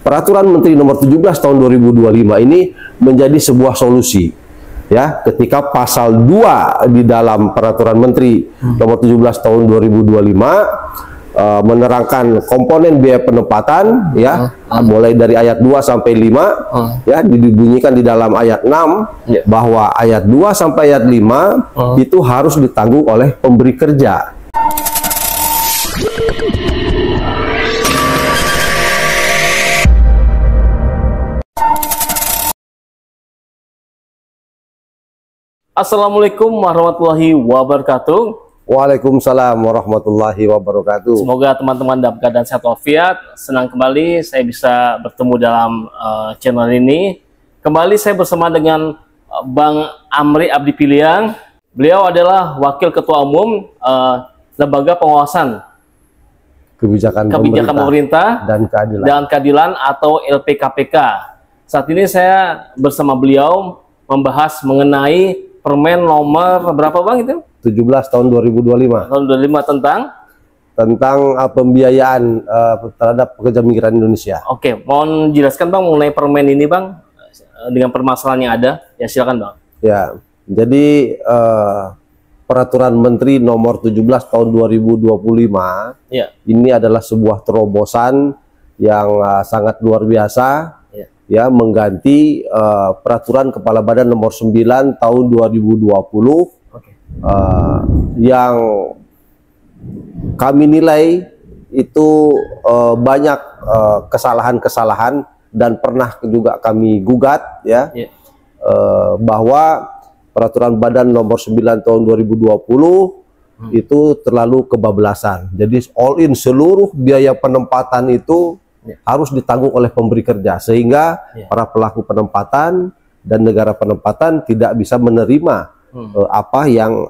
Peraturan Menteri Nomor 17 Tahun 2025 ini menjadi sebuah solusi. Ya, ketika pasal 2 di dalam Peraturan Menteri Nomor 17 Tahun 2025 menerangkan komponen biaya penempatan, ya, mulai dari ayat 2 sampai 5, ya, dibunyikan di dalam ayat 6 bahwa ayat 2 sampai ayat 5 itu harus ditanggung oleh pemberi kerja. Assalamualaikum warahmatullahi wabarakatuh. Waalaikumsalam warahmatullahi wabarakatuh. Semoga teman-teman dalam keadaan sehat walafiat. Senang kembali saya bisa bertemu dalam channel ini. Kembali saya bersama dengan Bang Amri Abdi Piliang. Beliau adalah Wakil Ketua Umum Lembaga Pengawasan Kebijakan Pemerintah dan Keadilan atau LPKPK. Saat ini saya bersama beliau membahas mengenai Permen nomor berapa Bang itu? 17 tahun 2025. Tahun 2025 tentang pembiayaan terhadap pekerja migran Indonesia. Oke, mohon jelaskan Bang mengenai permen ini Bang, dengan permasalahan yang ada. Ya silakan Bang. Ya, jadi Peraturan Menteri Nomor 17 Tahun 2025 ya, ini adalah sebuah terobosan yang sangat luar biasa. Ya, mengganti Peraturan Kepala Badan Nomor 9 Tahun 2020 yang kami nilai itu banyak kesalahan-kesalahan dan pernah juga kami gugat, ya, bahwa Peraturan Badan Nomor 9 Tahun 2020 itu terlalu kebablasan. Jadi all in seluruh biaya penempatan itu harus ditanggung oleh pemberi kerja, sehingga para pelaku penempatan dan negara penempatan tidak bisa menerima apa yang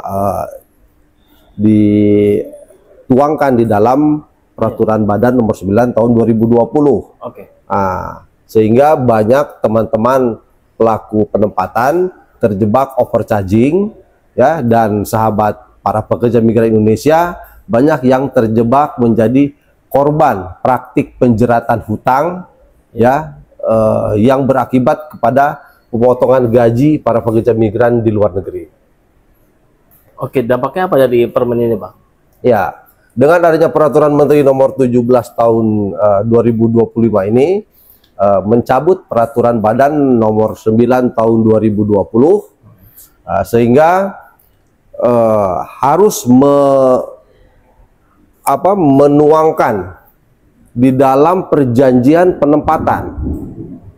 dituangkan di dalam Peraturan Badan Nomor 9 Tahun 2020. Sehingga banyak teman-teman pelaku penempatan terjebak overcharging, ya, dan sahabat para pekerja migran Indonesia banyak yang terjebak menjadi korban praktik penjeratan hutang, ya, yang berakibat kepada pemotongan gaji para pekerja migran di luar negeri. Oke, dampaknya apa dari permen ini Bang? Ya, dengan adanya Peraturan Menteri Nomor 17 Tahun 2025 ini mencabut Peraturan Badan Nomor 9 Tahun 2020, sehingga harus menuangkan di dalam perjanjian penempatan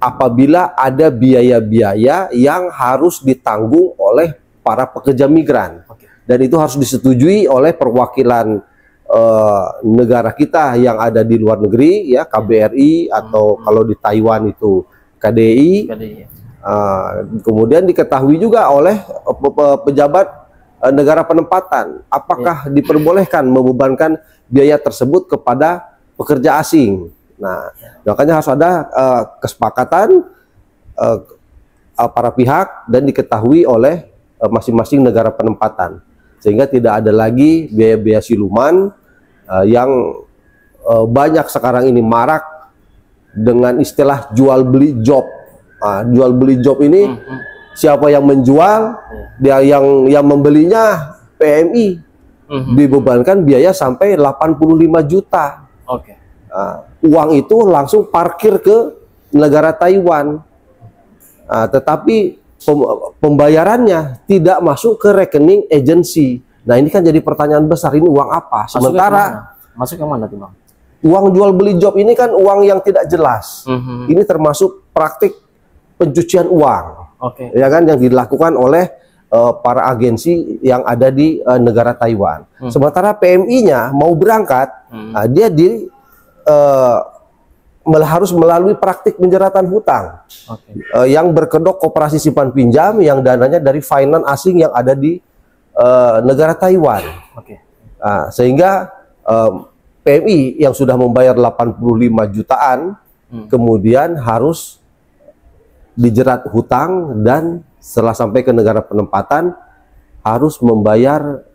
apabila ada biaya-biaya yang harus ditanggung oleh para pekerja migran, dan itu harus disetujui oleh perwakilan negara kita yang ada di luar negeri, ya, KBRI, atau kalau di Taiwan itu KDI. Kemudian diketahui juga oleh pejabat negara penempatan apakah diperbolehkan membebankan biaya tersebut kepada pekerja asing. Nah, makanya harus ada kesepakatan para pihak dan diketahui oleh masing-masing negara penempatan, sehingga tidak ada lagi biaya-biaya siluman yang banyak sekarang ini marak dengan istilah jual beli job. Jual beli job ini siapa yang menjual, dia yang membelinya PMI, dibebankan biaya sampai 85 juta. Uang itu langsung parkir ke negara Taiwan, tetapi pembayarannya tidak masuk ke rekening agensi. Nah, ini kan jadi pertanyaan besar, ini uang apa? Sementara masuk ke mana tuh Bang? Uang jual beli job ini kan uang yang tidak jelas. Ini termasuk praktik pencucian uang, ya kan, yang dilakukan oleh para agensi yang ada di negara Taiwan. Sementara PMI-nya mau berangkat, dia harus melalui praktik penjeratan hutang, yang berkedok koperasi simpan pinjam yang dananya dari finance asing yang ada di negara Taiwan. Sehingga PMI yang sudah membayar 85 jutaan kemudian harus dijerat hutang, dan setelah sampai ke negara penempatan harus membayar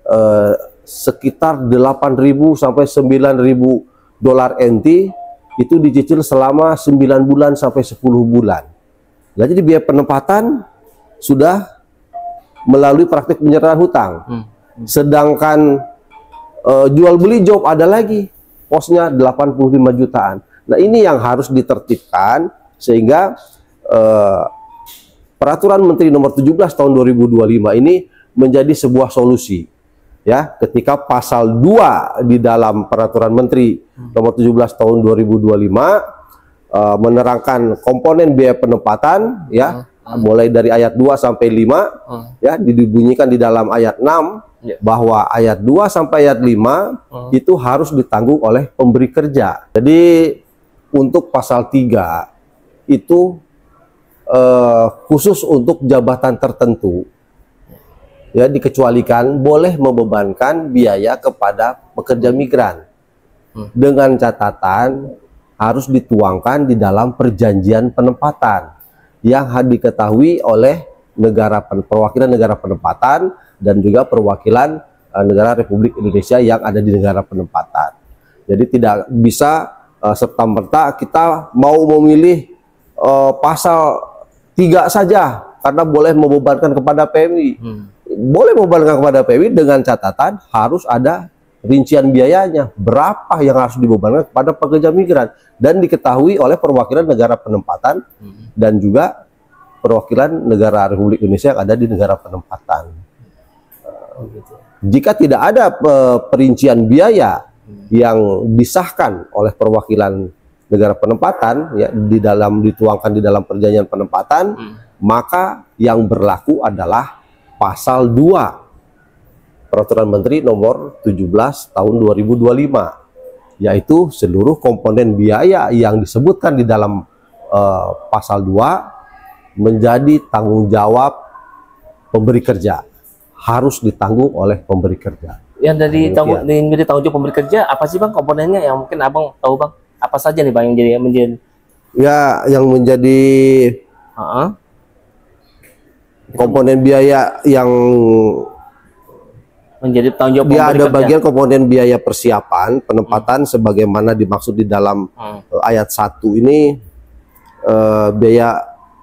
sekitar 8.000 sampai 9.000 dolar NT itu dicicil selama 9 bulan sampai 10 bulan. Nah, jadi biaya penempatan sudah melalui praktik penyerahan hutang. Sedangkan jual beli job ada lagi posnya 85 jutaan. Nah, ini yang harus ditertibkan sehingga Peraturan Menteri Nomor 17 Tahun 2025 ini menjadi sebuah solusi. Ya, ketika pasal 2 di dalam Peraturan Menteri Nomor 17 Tahun 2025 menerangkan komponen biaya penempatan, ya, mulai dari ayat 2 sampai 5, ya, dibunyikan di dalam ayat 6 bahwa ayat 2 sampai ayat 5 itu harus ditanggung oleh pemberi kerja. Jadi untuk pasal 3 itu khusus untuk jabatan tertentu, ya, dikecualikan boleh membebankan biaya kepada pekerja migran, dengan catatan harus dituangkan di dalam perjanjian penempatan yang diketahui oleh perwakilan negara penempatan dan juga perwakilan negara Republik Indonesia yang ada di negara penempatan. Jadi tidak bisa serta-merta kita mau memilih pasal 3 saja karena boleh membebankan kepada PMI. Boleh membebankan kepada PMI dengan catatan harus ada rincian biayanya, berapa yang harus dibebankan kepada pekerja migran dan diketahui oleh perwakilan negara penempatan dan juga perwakilan negara Republik Indonesia yang ada di negara penempatan. Jika tidak ada perincian biaya yang disahkan oleh perwakilan negara penempatan, ya, dituangkan di dalam perjanjian penempatan, maka yang berlaku adalah pasal 2 Peraturan Menteri Nomor 17 Tahun 2025, yaitu seluruh komponen biaya yang disebutkan di dalam pasal 2 menjadi tanggung jawab pemberi kerja, harus ditanggung oleh pemberi kerja. Yang dari tanggung jawab pemberi kerja apa sih Bang komponennya yang mungkin Abang tahu Bang? Apa saja nih Bang yang menjadi yang menjadi komponen biaya yang menjadi tanggung jawab pemberi kerja? Ada bagian komponen biaya persiapan penempatan sebagaimana dimaksud di dalam ayat 1 ini. Biaya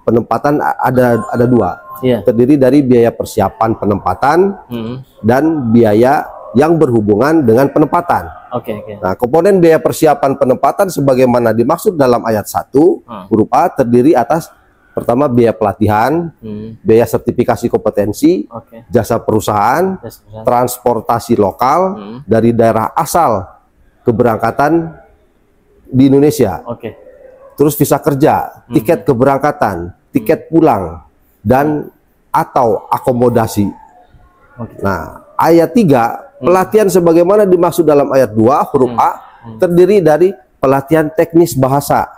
penempatan ada 2, terdiri dari biaya persiapan penempatan dan biaya yang berhubungan dengan penempatan. Nah, komponen biaya persiapan penempatan sebagaimana dimaksud dalam ayat 1 huruf A terdiri atas pertama biaya pelatihan, biaya sertifikasi kompetensi, jasa perusahaan, transportasi lokal dari daerah asal keberangkatan di Indonesia. Terus visa kerja, tiket keberangkatan, tiket pulang, dan atau akomodasi. Nah, ayat 3 pelatihan sebagaimana dimaksud dalam ayat 2 huruf A terdiri dari pelatihan teknis bahasa,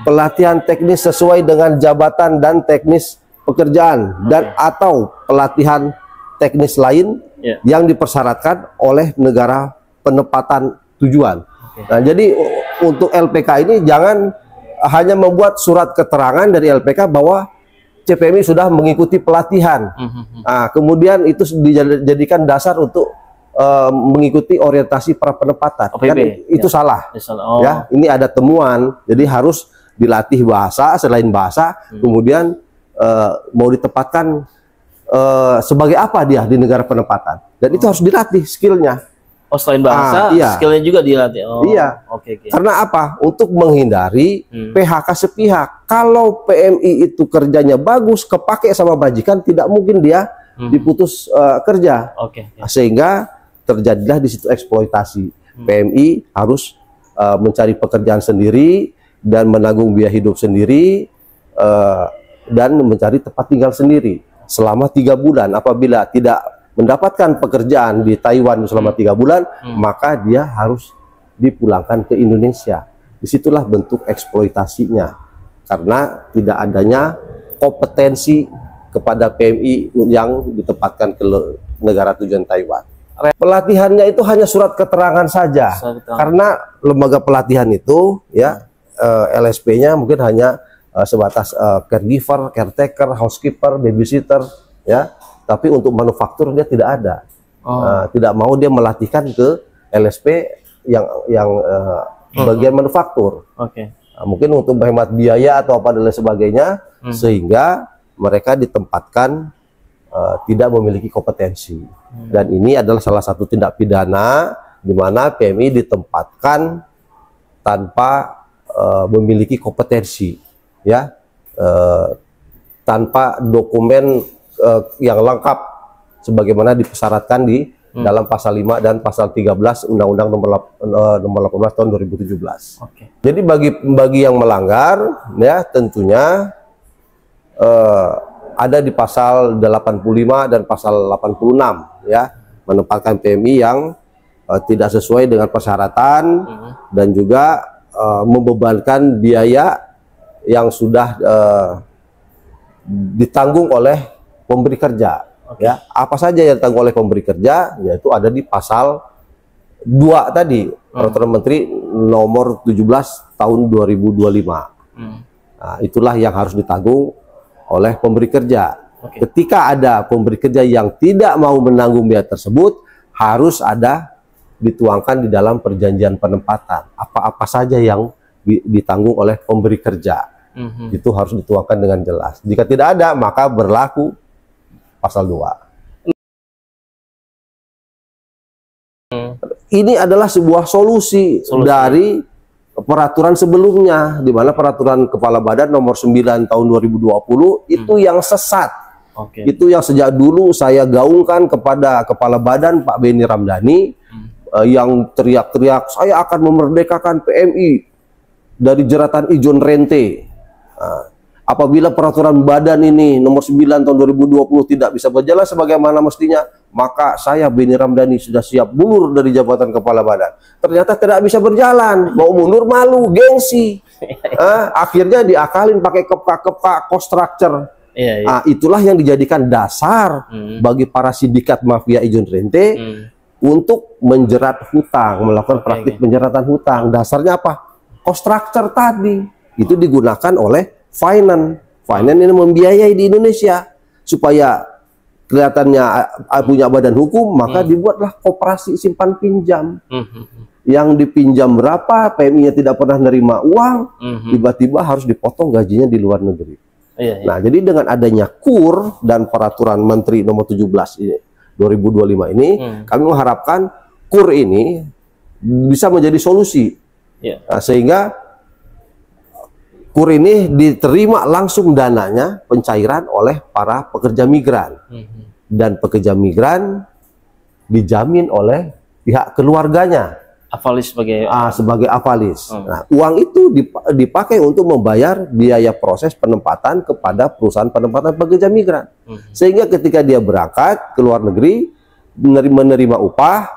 pelatihan teknis sesuai dengan jabatan dan teknis pekerjaan, dan atau pelatihan teknis lain yang dipersyaratkan oleh negara penempatan tujuan. Nah, jadi untuk LPK ini jangan hanya membuat surat keterangan dari LPK bahwa CPMI sudah mengikuti pelatihan. Nah, kemudian itu dijadikan dasar untuk mengikuti orientasi pra penempatan. Kan itu salah. Ya, ini ada temuan. Jadi harus dilatih bahasa, selain bahasa, kemudian mau ditempatkan sebagai apa dia di negara penempatan. Dan itu harus dilatih skillnya. Selain bahasa, skillnya juga dilatih. Karena apa? Untuk menghindari PHK sepihak. Kalau PMI itu kerjanya bagus, kepake sama majikan, tidak mungkin dia diputus kerja. Sehingga terjadilah di situ eksploitasi. PMI harus mencari pekerjaan sendiri dan menanggung biaya hidup sendiri dan mencari tempat tinggal sendiri selama 3 bulan. Apabila tidak mendapatkan pekerjaan di Taiwan selama 3 bulan, maka dia harus dipulangkan ke Indonesia. Disitulah bentuk eksploitasinya, karena tidak adanya kompetensi kepada PMI yang ditempatkan ke negara tujuan Taiwan. Pelatihannya itu hanya surat keterangan saja, karena lembaga pelatihan itu, ya, LSP-nya mungkin hanya sebatas caregiver, caretaker, housekeeper, babysitter, ya. Tapi untuk manufaktur dia tidak ada. Tidak mau dia melatihkan ke LSP yang bagian manufaktur. Nah, mungkin untuk menghemat biaya atau apa dan lain sebagainya, sehingga mereka ditempatkan tidak memiliki kompetensi. Dan ini adalah salah satu tindak pidana di mana PMI ditempatkan tanpa memiliki kompetensi, ya, tanpa dokumen yang lengkap sebagaimana dipersyaratkan di dalam pasal 5 dan pasal 13 Undang-Undang nomor 18 tahun 2017. Jadi bagi yang melanggar, ya, tentunya ada di pasal 85 dan pasal 86, ya, menempatkan PMI yang tidak sesuai dengan persyaratan dan juga membebankan biaya yang sudah ditanggung oleh pemberi kerja. Ya, apa saja yang ditanggung oleh pemberi kerja, yaitu ada di pasal 2 tadi, Peraturan Menteri nomor 17 tahun 2025. Nah, itulah yang harus ditanggung oleh pemberi kerja. Ketika ada pemberi kerja yang tidak mau menanggung biaya tersebut, harus ada dituangkan di dalam perjanjian penempatan apa-apa saja yang ditanggung oleh pemberi kerja. Itu harus dituangkan dengan jelas. Jika tidak ada, maka berlaku pasal 2. Ini adalah sebuah solusi dari peraturan sebelumnya, di mana peraturan Kepala Badan nomor 9 tahun 2020 itu yang sesat. Itu yang sejak dulu saya gaungkan kepada Kepala Badan Pak Benny Ramdhani, yang teriak-teriak saya akan memerdekakan PMI dari jeratan ijon rente. Apabila peraturan badan ini nomor 9 tahun 2020 tidak bisa berjalan sebagaimana mestinya, maka saya Benny Ramdhani sudah siap mundur dari jabatan Kepala Badan. Ternyata tidak bisa berjalan, mau mundur malu, gengsi. Akhirnya diakalin pakai kepak-kepak cost structure. Itulah yang dijadikan dasar bagi para sindikat mafia ijon rente untuk menjerat hutang, melakukan praktik penjeratan hutang. Dasarnya apa? Cost structure tadi itu digunakan oleh finance ini membiayai di Indonesia supaya kelihatannya punya badan hukum, maka dibuatlah koperasi simpan pinjam. Yang dipinjam berapa, PMI-nya tidak pernah nerima uang, tiba-tiba harus dipotong gajinya di luar negeri. Nah, jadi dengan adanya KUR dan peraturan Menteri nomor 17 ini 2025 ini, kami mengharapkan KUR ini bisa menjadi solusi. Nah, sehingga KUR ini diterima langsung dananya, pencairan oleh para pekerja migran. Dan pekerja migran dijamin oleh pihak keluarganya. Avalis sebagai avalis. Nah, uang itu dipakai untuk membayar biaya proses penempatan kepada perusahaan penempatan pekerja migran. Sehingga ketika dia berangkat ke luar negeri, menerima upah,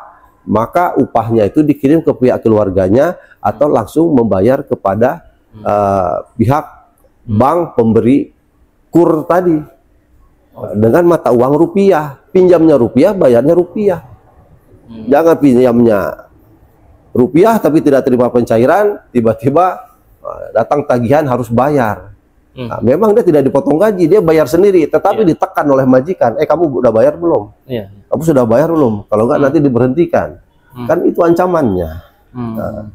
maka upahnya itu dikirim ke pihak keluarganya atau langsung membayar kepada pihak bank pemberi KUR tadi dengan mata uang rupiah. Pinjamnya rupiah, bayarnya rupiah. Jangan pinjamnya rupiah tapi tidak terima pencairan, tiba-tiba datang tagihan harus bayar. Nah, memang dia tidak dipotong gaji, dia bayar sendiri, tetapi ditekan oleh majikan, kamu udah bayar belum? Kamu sudah bayar belum? Kalau enggak nanti diberhentikan. Kan itu ancamannya. Nah,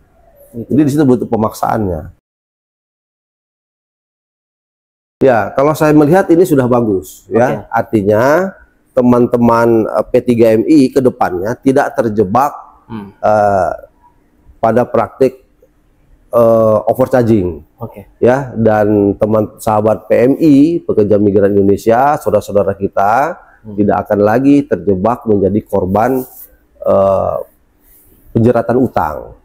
jadi di situ butuh pemaksaannya. Ya, kalau saya melihat ini sudah bagus, ya. Artinya teman-teman P3MI ke depannya tidak terjebak pada praktik overcharging, ya. Dan teman sahabat PMI, pekerja migran Indonesia, saudara-saudara kita tidak akan lagi terjebak menjadi korban penjeratan utang.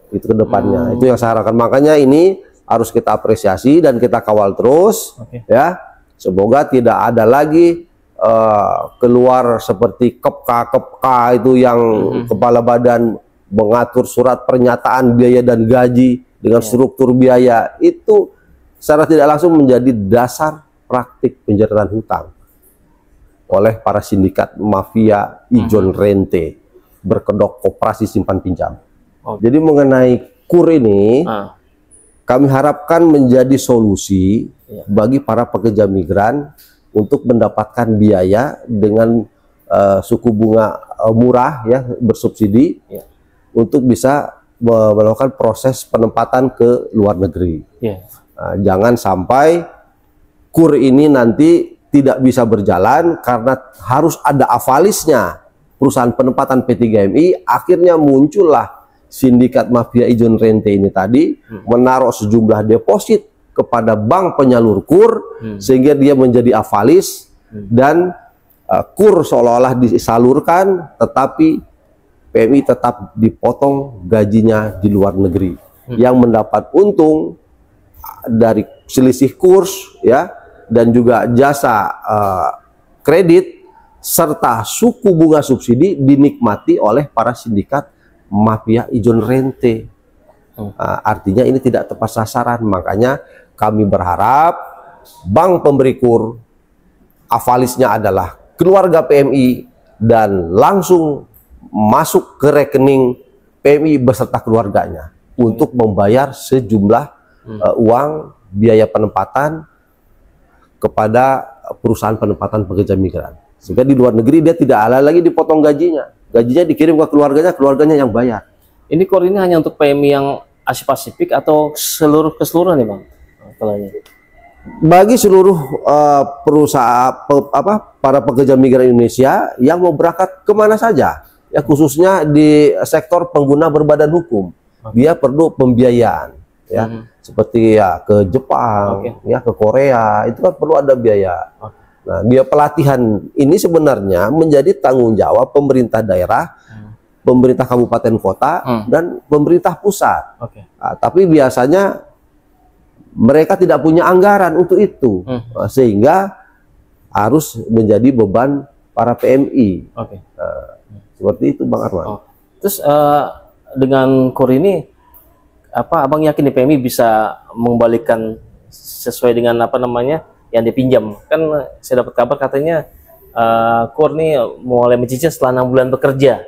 Itu ke depannya. Itu yang saya harapkan. Makanya ini harus kita apresiasi dan kita kawal terus, ya. Semoga tidak ada lagi keluar seperti kepka itu yang kepala badan mengatur surat pernyataan biaya dan gaji dengan struktur biaya, itu secara tidak langsung menjadi dasar praktik penjeratan hutang oleh para sindikat mafia ijon rente berkedok koperasi simpan pinjam. Jadi mengenai KUR ini kami harapkan menjadi solusi bagi para pekerja migran untuk mendapatkan biaya dengan suku bunga murah, ya, bersubsidi, untuk bisa melakukan proses penempatan ke luar negeri. Jangan sampai KUR ini nanti tidak bisa berjalan karena harus ada avalisnya perusahaan penempatan P3MI. Akhirnya muncullah sindikat mafia ijon rente ini tadi, menaruh sejumlah deposit kepada bank penyalur KUR, sehingga dia menjadi avalis, dan KUR seolah-olah disalurkan, tetapi PMI tetap dipotong gajinya di luar negeri. Yang mendapat untung dari selisih kurs, ya, dan juga jasa kredit serta suku bunga subsidi dinikmati oleh para sindikat mafia ijon rente. Artinya ini tidak tepat sasaran. Makanya kami berharap bank pemberi KUR avalisnya adalah keluarga PMI dan langsung masuk ke rekening PMI beserta keluarganya untuk membayar sejumlah uang biaya penempatan kepada perusahaan penempatan pekerja migran, sehingga di luar negeri dia tidak ada lagi dipotong gajinya dikirim ke keluarganya yang bayar. Ini KUR ini hanya untuk PMI yang Asia Pasifik atau keseluruhan nih Bang? Bagi seluruh perusahaan para pekerja migran Indonesia yang mau berangkat kemana saja, ya, khususnya di sektor pengguna berbadan hukum, dia perlu pembiayaan, ya, seperti ya ke Jepang, ya, ke Korea, itu kan perlu ada biaya. Nah, biaya pelatihan ini sebenarnya menjadi tanggung jawab pemerintah daerah, pemerintah kabupaten kota, dan pemerintah pusat. Tapi biasanya mereka tidak punya anggaran untuk itu, sehingga harus menjadi beban para PMI. Seperti itu, Bang Arman. Terus dengan KUR ini, Abang yakin nih PMI bisa mengembalikan sesuai dengan yang dipinjam? Kan saya dapat kabar katanya KUR nih mulai mencicil setelah 6 bulan bekerja.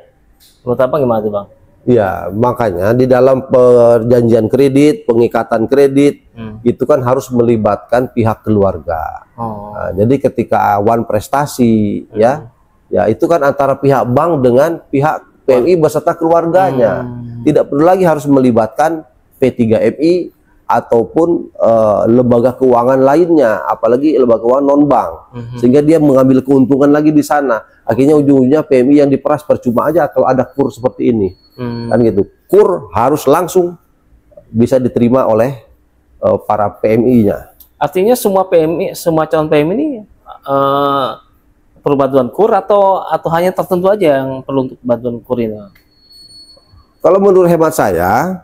Menurut Abang gimana tuh, Bang? Ya, makanya di dalam perjanjian kredit, pengikatan kredit, itu kan harus melibatkan pihak keluarga. Nah, jadi ketika awan prestasi, ya itu kan antara pihak bank dengan pihak PMI beserta keluarganya. Tidak perlu lagi harus melibatkan P3MI ataupun lembaga keuangan lainnya, apalagi lembaga keuangan non bank, sehingga dia mengambil keuntungan lagi di sana. Akhirnya ujung-ujungnya PMI yang diperas percuma aja kalau ada KUR seperti ini. Kan gitu. KUR harus langsung bisa diterima oleh para PMI-nya. Artinya semua PMI, semua calon PMI ini perlu bantuan KUR atau hanya tertentu aja yang perlu untuk bantuan KUR ini? Kalau menurut hemat saya,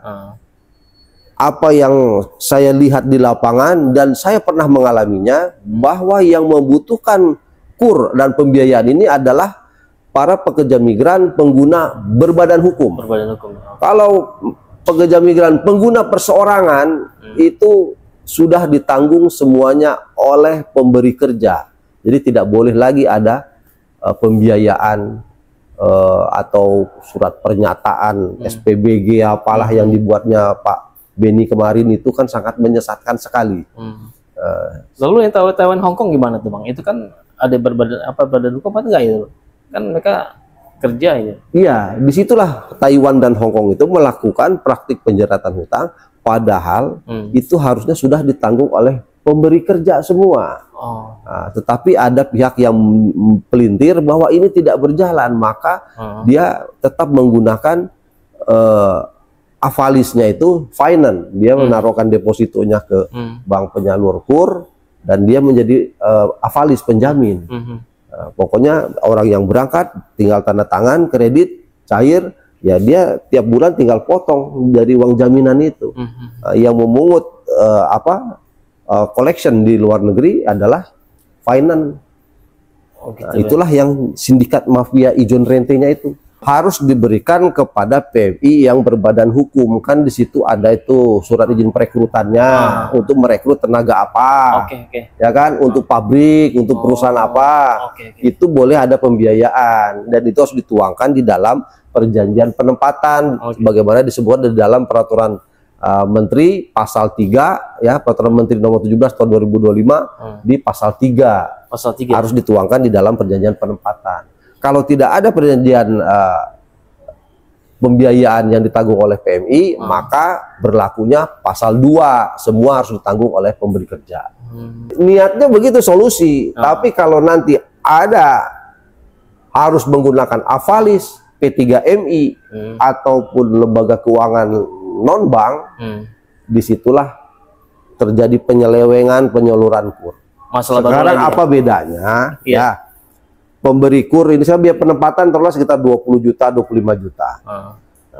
apa yang saya lihat di lapangan dan saya pernah mengalaminya, bahwa yang membutuhkan KUR dan pembiayaan ini adalah para pekerja migran pengguna berbadan hukum. Kalau pekerja migran pengguna perseorangan, itu sudah ditanggung semuanya oleh pemberi kerja. Jadi tidak boleh lagi ada pembiayaan atau surat pernyataan SPBG apalah yang dibuatnya Pak Beni kemarin, itu kan sangat menyesatkan sekali. Lalu yang Taiwan Hongkong gimana tuh, Bang? Itu kan ada berbadan hukum apa enggak itu? Kan mereka kerja ya. Iya, disitulah Taiwan dan Hongkong itu melakukan praktik penjeratan hutang, padahal itu harusnya sudah ditanggung oleh pemberi kerja semua. Nah, tetapi ada pihak yang pelintir bahwa ini tidak berjalan, maka dia tetap menggunakan avalisnya itu finance. Dia menaruhkan depositonya ke bank penyalur KUR dan dia menjadi avalis penjamin. Pokoknya orang yang berangkat tinggal tanda tangan kredit cair, ya dia tiap bulan tinggal potong dari uang jaminan itu. Yang memungut collection di luar negeri adalah finance. Itulah yang sindikat mafia ijon rentenya itu harus diberikan kepada PMI yang berbadan hukum. Kan di situ ada itu surat izin perekrutannya untuk merekrut tenaga apa, ya kan, untuk pabrik, untuk perusahaan apa, itu boleh ada pembiayaan, dan itu harus dituangkan di dalam perjanjian penempatan, bagaimana disebutkan di dalam peraturan Menteri pasal 3, ya, peraturan Menteri nomor 17 tahun 2025 di pasal 3 harus dituangkan di dalam perjanjian penempatan. Kalau tidak ada perjanjian pembiayaan yang ditanggung oleh PMI, maka berlakunya pasal 2, semua harus ditanggung oleh pemberi kerja. Niatnya begitu solusi, tapi kalau nanti ada harus menggunakan Avalis, P3MI, ataupun lembaga keuangan non-bank, disitulah terjadi penyelewengan, penyaluran kur. Sekarang apa bedanya? Ya, pemberi kur ini saya biaya penempatan terus sekitar 20 juta, 25 juta.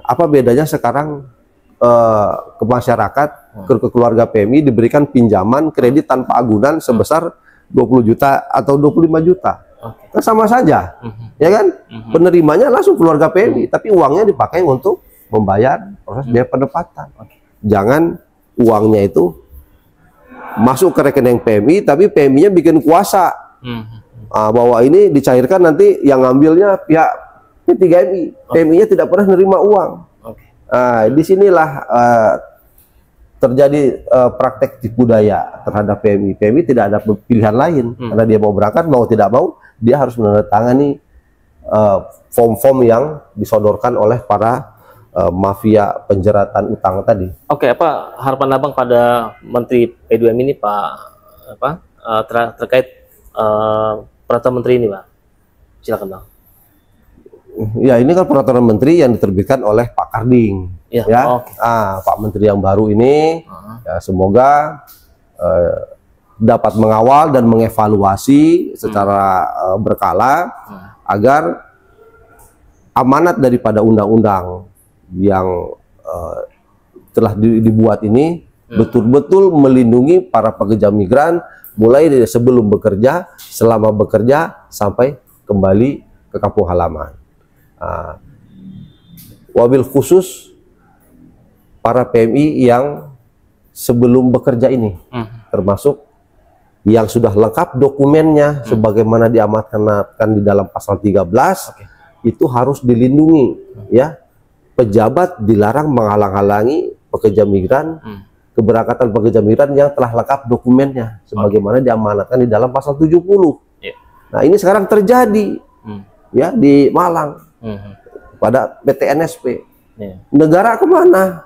Apa bedanya sekarang ke masyarakat, ke keluarga PMI diberikan pinjaman kredit tanpa agunan sebesar 20 juta atau 25 juta? Kan sama saja, ya kan? Penerimanya langsung keluarga PMI, tapi uangnya dipakai untuk membayar proses biaya penempatan. Jangan uangnya itu masuk ke rekening PMI, tapi PMI-nya bikin kuasa. Bahwa ini dicairkan nanti yang ngambilnya pihak P3MI, PMI-nya tidak pernah nerima uang. Disinilah terjadi praktek tipu daya terhadap PMI. PMI tidak ada pilihan lain, karena dia mau berangkat mau tidak mau dia harus menandatangani form-form yang disodorkan oleh para mafia penjeratan utang tadi. Oke, apa harapan abang pada Menteri P2M ini, Pak, terkait peraturan menteri ini, Pak? Silakan, Bang. Ya, ini kan peraturan menteri yang diterbitkan oleh Pak Karding, ya. Pak Menteri yang baru ini, ya, semoga dapat mengawal dan mengevaluasi secara berkala agar amanat daripada undang-undang yang telah dibuat ini betul-betul melindungi para pekerja migran, mulai dari sebelum bekerja, selama bekerja, sampai kembali ke kampung halaman. Wabil khusus para PMI yang sebelum bekerja ini, termasuk yang sudah lengkap dokumennya sebagaimana diamanatkan di dalam pasal 13, itu harus dilindungi, ya. Pejabat dilarang menghalang-halangi pekerja migran, keberangkatan pekerja migran yang telah lengkap dokumennya sebagaimana diamanatkan di dalam pasal 70. Nah, ini sekarang terjadi ya di Malang pada PT NSP. Negara kemana?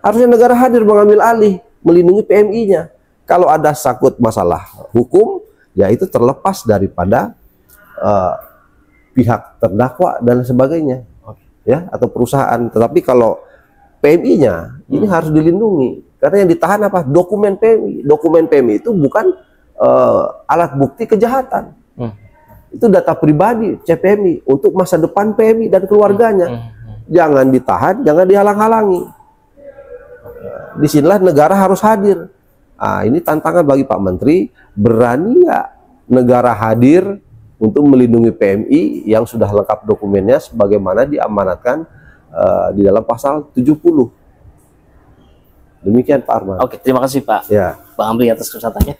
Harusnya negara hadir mengambil alih, melindungi PMI-nya. Kalau ada sakut masalah hukum, ya itu terlepas daripada pihak terdakwa dan sebagainya, ya, atau perusahaan. Tetapi kalau PMI-nya ini harus dilindungi, karena yang ditahan apa? Dokumen PMI. Dokumen PMI itu bukan alat bukti kejahatan. Itu data pribadi CPMI untuk masa depan PMI dan keluarganya. Jangan ditahan, jangan dihalang-halangi. Disinilah negara harus hadir. Ini tantangan bagi Pak Menteri, berani nggak negara hadir untuk melindungi PMI yang sudah lengkap dokumennya sebagaimana diamanatkan di dalam pasal 70. Demikian Pak Arman. Oke, terima kasih Pak. Ya. Pak Amri atas kesempatannya.